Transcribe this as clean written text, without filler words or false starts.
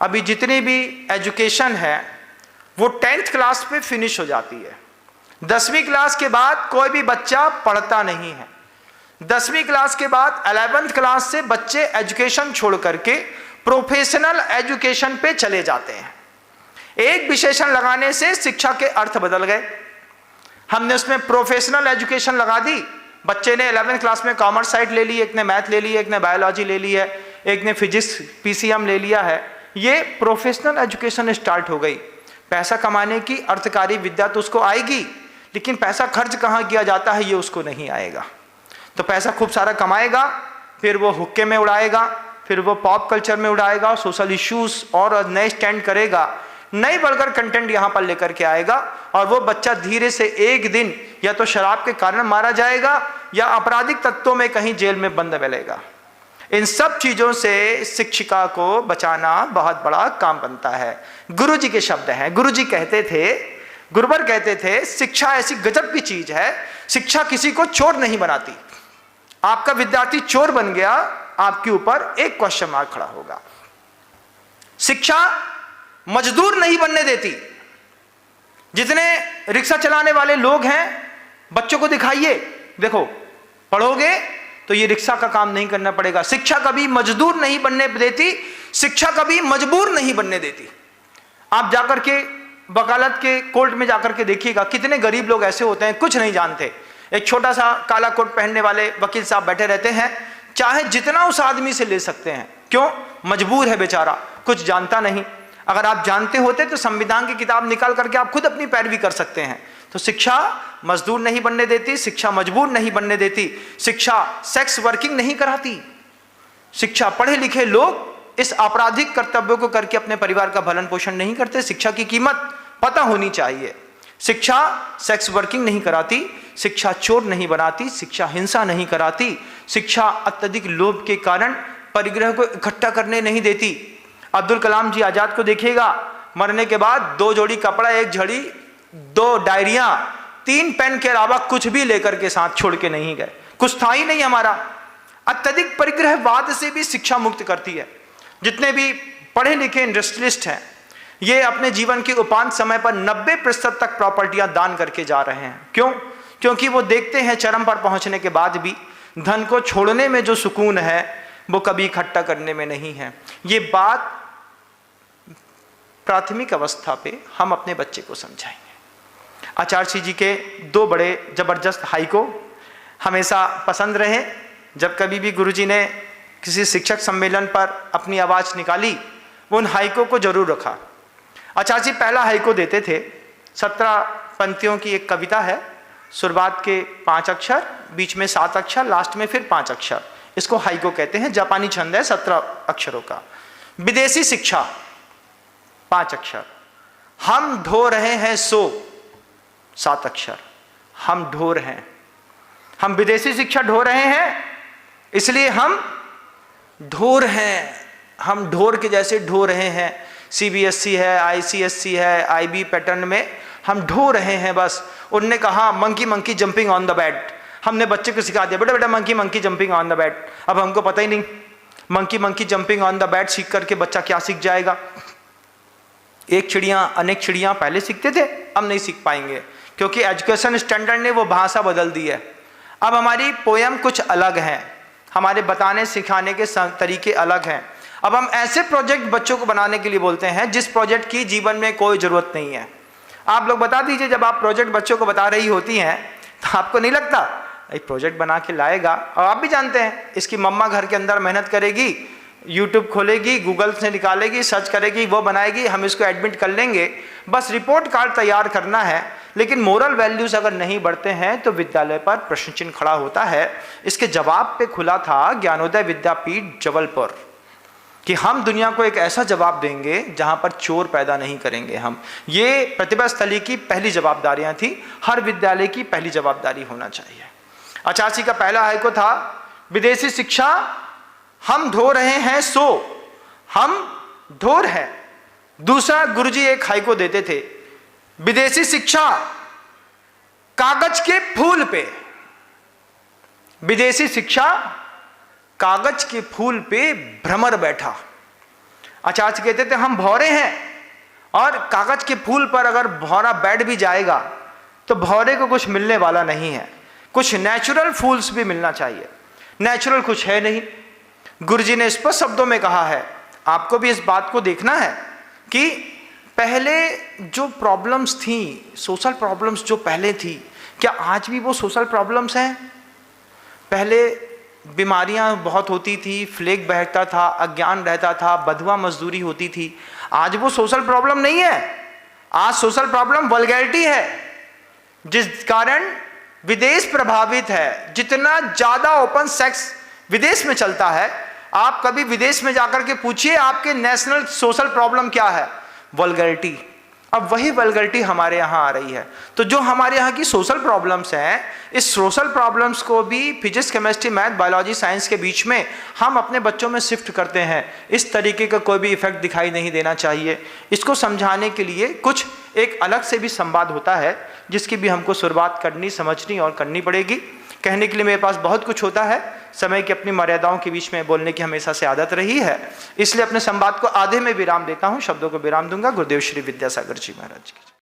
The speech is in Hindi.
अभी जितनी भी एजुकेशन है वो 10th क्लास पे फिनिश हो जाती है। 10वीं क्लास के बाद कोई भी बच्चा पढ़ता नहीं है। 10वीं क्लास के बाद 11th क्लास से बच्चे एजुकेशन छोड़ करके प्रोफेशनल एजुकेशन पे चले जाते हैं। एक विशेषण लगाने से शिक्षा के अर्थ बदल गए। हमने उसमें प्रोफेशनल एजुकेशन लगा दी, बच्चे ने 11th क्लास में कॉमर्स साइड ले ली, एक ने मैथ ले ली, एक ने बायोलॉजी ले ली है, एक ने फिजिक्स पीसीएम ले लिया है। ये प्रोफेशनल एजुकेशन स्टार्ट हो गई। पैसा कमाने की अर्थकारी विद्या तो उसको आएगी, लेकिन पैसा खर्च कहाँ किया जाता है ये उसको नहीं आएगा। तो पैसा खूब सारा कमाएगा, फिर वो हुक्के में उड़ाएगा, फिर वो पॉप कल्चर में उड़ाएगा, सोशल इश्यूज और नए स्टैंड करेगा, नई वल्गर कंटेंट यहाँ पर लेकर के आएगा, और वो बच्चा धीरे से एक दिन या तो शराब के कारण मारा जाएगा या आपराधिक तत्वों में कहीं जेल में बंद मिलेगा। इन सब चीजों से शिक्षिका को बचाना बहुत बड़ा काम बनता है। गुरुजी के शब्द हैं। गुरुजी कहते थे, गुरुवर कहते थे, शिक्षा ऐसी गजब की चीज है, शिक्षा किसी को चोर नहीं बनाती। आपका विद्यार्थी चोर बन गया, आपके ऊपर एक क्वेश्चन मार्क खड़ा होगा। शिक्षा मजदूर नहीं बनने देती। जितने रिक्शा चलाने वाले लोग हैं, बच्चों को दिखाइए, देखो पढ़ोगे तो ये रिक्शा का काम नहीं करना पड़ेगा। शिक्षा कभी मजदूर नहीं बनने देती, शिक्षा कभी मजबूर नहीं बनने देती। आप जाकर के वकालत के कोर्ट में जाकर के देखिएगा, कितने गरीब लोग ऐसे होते हैं, कुछ नहीं जानते। एक छोटा सा काला कोट पहनने वाले वकील साहब बैठे रहते हैं, चाहे जितना उस आदमी से ले सकते हैं। क्यों? मजबूर है बेचारा, कुछ जानता नहीं। अगर आप जानते होते तो संविधान की किताब निकाल करके आप खुद अपनी पैरवी कर सकते हैं। तो शिक्षा मजदूर नहीं बनने देती, शिक्षा मजबूर नहीं बनने देती, शिक्षा सेक्स वर्किंग नहीं कराती। शिक्षा पढ़े लिखे लोग इस आपराधिक कर्तव्यों को करके अपने परिवार का भरण पोषण नहीं करते। शिक्षा की कीमत पता होनी चाहिए। शिक्षा सेक्स वर्किंग नहीं कराती, शिक्षा चोर नहीं बनाती, शिक्षा हिंसा नहीं कराती, शिक्षा अत्यधिक लोभ के कारण परिग्रह को इकट्ठा करने नहीं देती। अब्दुल कलाम जी आजाद को देखिएगा, मरने के बाद 2 जोड़ी कपड़ा, 1 झड़ी, 2 डायरियां, 3 पेन के अलावा कुछ भी लेकर के साथ छोड़ के नहीं गए। कुछ था ही नहीं हमारा। अत्यधिक परिग्रहवाद से भी शिक्षा मुक्त करती है। जितने भी पढ़े लिखे इंडस्ट्रियलिस्ट हैं, ये अपने जीवन के उपांत समय पर 90% तक प्रॉपर्टियां दान करके जा रहे हैं। क्यों? क्योंकि वो देखते हैं चरम पर पहुंचने के बाद भी धन को छोड़ने में जो सुकून है वो कभी इकट्ठा करने में नहीं है। ये बात प्राथमिक अवस्था पे हम अपने बच्चे को समझाएंगे। आचार्य जी के 2 बड़े जबरदस्त हाइको हमेशा पसंद रहे। जब कभी भी गुरुजी ने किसी शिक्षक सम्मेलन पर अपनी आवाज निकाली, वो उन हाइको को जरूर रखा। आचार्य जी पहला हाइको देते थे, 17 पंक्तियों की एक कविता है। शुरुआत के 5 अक्षर, बीच में 7 अक्षर, लास्ट में फिर 5 अक्षर। इसको हाइको कहते हैं। जापानी छंद है 17 अक्षरों का। विदेशी शिक्षा 5 अक्षर। हम ढो रहे हैं सो 7 अक्षर। हम ढो रहे हैं, हम विदेशी शिक्षा ढो रहे हैं, इसलिए हम ढोर हैं। हम ढोर के जैसे ढो रहे हैं। सीबीएसई है, आईसीएसई है, आईबी पैटर्न में हम ढो रहे हैं बस। उनने कहा monkey monkey jumping on the bed, हमने बच्चे को सिखा दिया, बेटा बेटा monkey monkey jumping on the bed. अब हमको पता ही नहीं monkey monkey jumping on the bed सीख करके बच्चा क्या सीख जाएगा। एक चिड़िया अनेक चिड़िया पहले सीखते थे, अब नहीं सीख पाएंगे, क्योंकि एजुकेशन स्टैंडर्ड ने वो भाषा बदल दी है। अब हमारी पोयम कुछ अलग हैं, हमारे बताने सिखाने के तरीके अलग हैं। अब हम ऐसे प्रोजेक्ट बच्चों को बनाने के लिए बोलते हैं जिस प्रोजेक्ट की जीवन में कोई ज़रूरत नहीं है। आप लोग बता दीजिए, जब आप प्रोजेक्ट बच्चों को बता रही होती हैं तो आपको नहीं लगता एक प्रोजेक्ट बना के लाएगा, और आप भी जानते हैं इसकी मम्मा घर के अंदर मेहनत करेगी, यूट्यूब खोलेगी, गूगल से निकालेगी, सर्च करेगी, वो बनाएगी, हम इसको एडमिट कर लेंगे, बस रिपोर्ट कार्ड तैयार करना है। लेकिन मोरल वैल्यूज अगर नहीं बढ़ते हैं तो विद्यालय पर प्रश्न चिन्ह खड़ा होता है। इसके जवाब पे खुला था ज्ञानोदय विद्यापीठ जबलपुर कि हम दुनिया को एक ऐसा जवाब देंगे जहां पर चोर पैदा नहीं करेंगे हम। ये प्रतिभा स्थली की पहली जवाबदारियां थी, हर विद्यालय की पहली जवाबदारी होना चाहिए। आचार्य जी का पहला हाइको था विदेशी शिक्षा हम ढो रहे हैं सो हम ढोर हैं। दूसरा गुरुजी एक हाइको देते थे, विदेशी शिक्षा कागज के फूल पे, विदेशी शिक्षा कागज के फूल पे भ्रमर बैठा। आचार्य कहते थे हम भौरे हैं, और कागज के फूल पर अगर भौरा बैठ भी जाएगा तो भौरे को कुछ मिलने वाला नहीं है। कुछ नेचुरल फूल्स भी मिलना चाहिए, नेचुरल कुछ है नहीं। गुरुजी ने स्पष्ट शब्दों में कहा है, आपको भी इस बात को देखना है कि पहले जो प्रॉब्लम्स थी, सोशल प्रॉब्लम्स जो पहले थी, क्या आज भी वो सोशल प्रॉब्लम्स हैं? पहले बीमारियां बहुत होती थी, फ्लेग बहता था, अज्ञान रहता था, बधवा मजदूरी होती थी। आज वो सोशल प्रॉब्लम नहीं है। आज सोशल प्रॉब्लम वल्गैरिटी है, जिस कारण विदेश प्रभावित है। जितना ज्यादा ओपन सेक्स विदेश में चलता है, आप कभी विदेश में जाकर के पूछिए आपके नेशनल सोशल प्रॉब्लम क्या है? वल्गैरिटी। अब वही वल्गैरिटी हमारे यहाँ आ रही है। तो जो हमारे यहाँ की सोशल प्रॉब्लम्स हैं, इस सोशल प्रॉब्लम्स को भी physics, chemistry, math, biology, science के बीच में हम अपने बच्चों में शिफ्ट करते हैं। इस तरीके का कोई भी इफेक्ट दिखाई नहीं देना चाहिए। इसको समझाने के लिए कुछ एक अलग से भी संवाद होता है, जिसकी भी हमको शुरुआत करनी, समझनी और करनी पड़ेगी। कहने के लिए मेरे पास बहुत कुछ होता है, समय की अपनी मर्यादाओं के बीच में बोलने की हमेशा से आदत रही है, इसलिए अपने संवाद को आधे में विराम देता हूं, शब्दों को विराम दूंगा। गुरुदेव श्री विद्यासागर जी महाराज की।